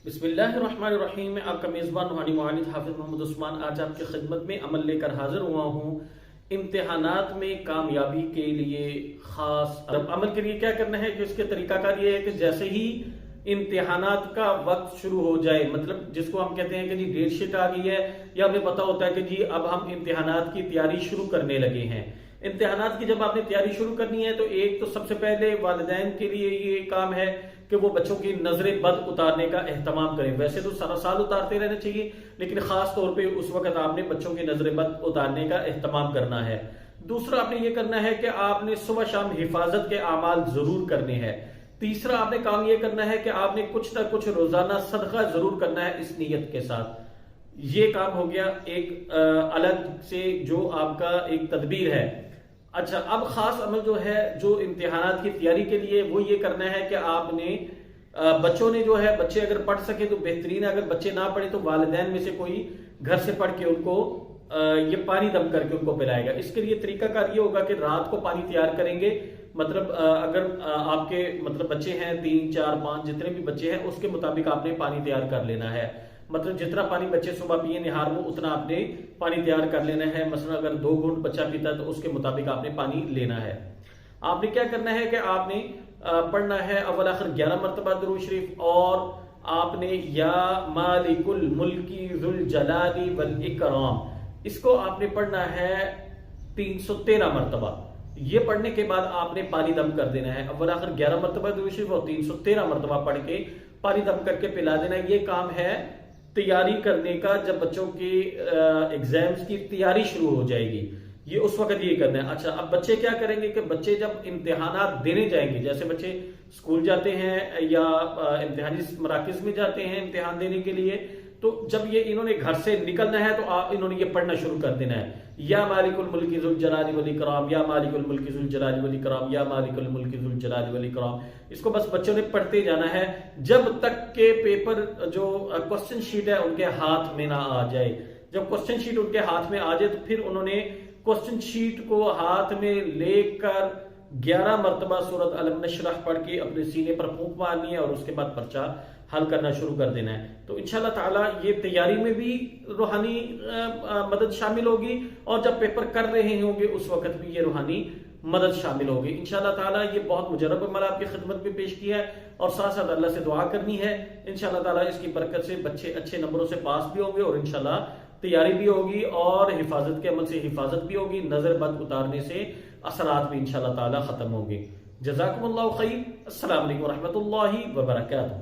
بسم اللہ الرحمن الرحیم. میں آپ کا میزبان روحانی معالج حافظ محمد عثمان آج آپ کی خدمت میں عمل لے کر حاضر ہوا ہوں. امتحانات میں کامیابی کے لیے خاص عمل کے لیے کیا کرنا ہے کہ اس کے طریقہ کار یہ ہے کہ جیسے ہی امتحانات کا وقت شروع ہو جائے، مطلب جس کو ہم کہتے ہیں کہ جی ڈیٹ شیٹ آ گئی ہے یا ہمیں پتا ہوتا ہے کہ جی اب ہم امتحانات کی تیاری شروع کرنے لگے ہیں. امتحانات کی جب آپ نے تیاری شروع کرنی ہے تو ایک تو سب سے پہلے والدین کے لیے یہ کام ہے کہ وہ بچوں کی نظر بد اتارنے کا اہتمام کریں. ویسے تو سارا سال اتارتے رہنا چاہیے، لیکن خاص طور پہ اس وقت آپ نے بچوں کی نظر بد اتارنے کا اہتمام کرنا ہے. دوسرا آپ نے یہ کرنا ہے کہ آپ نے صبح شام حفاظت کے اعمال ضرور کرنے ہیں. تیسرا آپ نے کام یہ کرنا ہے کہ آپ نے کچھ نہ کچھ روزانہ صدقہ ضرور کرنا ہے اس نیت کے ساتھ. یہ کام ہو گیا ایک الگ سے جو آپ کا ایک تدبیر ہے. اچھا، اب خاص عمل جو ہے جو امتحانات کی تیاری کے لیے وہ یہ کرنا ہے کہ آپ نے بچوں نے جو ہے بچے اگر پڑھ سکے تو بہترین ہے، اگر بچے نہ پڑھے تو والدین میں سے کوئی گھر سے پڑھ کے ان کو یہ پانی دم کر کے ان کو پلائے گا. اس کے لیے طریقہ کار یہ ہوگا کہ رات کو پانی تیار کریں گے. مطلب اگر آپ کے مطلب بچے ہیں 3 4 5 جتنے بھی بچے ہیں اس کے مطابق آپ نے پانی تیار کر لینا ہے. مطلب جتنا پانی بچے صبح پیے نہار میں اتنا آپ نے پانی تیار کر لینا ہے. مثلا اگر 2 گھونٹ بچہ پیتا ہے تو اس کے مطابق آپ نے پانی لینا ہے. آپ نے کیا کرنا ہے کہ آپ نے پڑھنا ہے اول آخر 11 مرتبہ درود شریف، اور آپ نے یا مالک الملکی ذو الجلال والاکرام اس کو آپ نے پڑھنا ہے 313 مرتبہ. یہ پڑھنے کے بعد آپ نے پانی دم کر دینا ہے. اول آخر 11 مرتبہ درود شریف اور 313 مرتبہ پڑھ کے پانی دم کر کے پلا دینا. یہ کام ہے تیاری کرنے کا جب بچوں کی ایگزامز کی تیاری شروع ہو جائے گی، یہ اس وقت یہ کرنا ہے. اچھا، اب بچے کیا کریں گے کہ بچے جب امتحانات دینے جائیں گے، جیسے بچے اسکول جاتے ہیں یا امتحانی مراکز میں جاتے ہیں امتحان دینے کے لیے، تو جب یہ انہوں نے گھر سے نکلنا ہے تو انہوں نے یہ پڑھنا شروع کر دینا ہے یا مالک الملک ذو الجلال والاکرام، یا مالک الملک ذو الجلال والاکرام، یا مالک الملک ذو الجلال والاکرام. اس کو بس بچوں نے پڑھتے جانا ہے جب تک کہ پیپر جو کوسچن شیٹ ہے ان کے ہاتھ میں نہ آ جائے. جب کوسچن شیٹ ان کے ہاتھ میں آ جائے تو پھر انہوں نے کوسچن شیٹ کو ہاتھ میں لے کر 11 مرتبہ سورۃ الم نشرح پڑھ کے اپنے سینے پر پھونک مارنی ہے اور اس کے بعد پرچہ حل کرنا شروع کر دینا ہے. تو انشاءاللہ تعالیٰ یہ تیاری میں بھی روحانی مدد شامل ہوگی، اور جب پیپر کر رہے ہوں گے اس وقت بھی یہ روحانی مدد شامل ہوگی. انشاءاللہ تعالیٰ یہ بہت مجرب عمل آپ کی خدمت میں پیش کیا ہے، اور ساتھ ساتھ اللہ سے دعا کرنی ہے. انشاءاللہ تعالیٰ اس کی برکت سے بچے اچھے نمبروں سے پاس بھی ہوں گے، اور انشاءاللہ تیاری بھی ہوگی، اور حفاظت کے عمل سے حفاظت بھی ہوگی، نظر بد اتارنے سے اثرات بھی انشاءاللہ تعالیٰ ختم ہوں گے. جزاکم اللہ خیر. السلام علیکم ورحمۃ اللہ وبرکاتہ.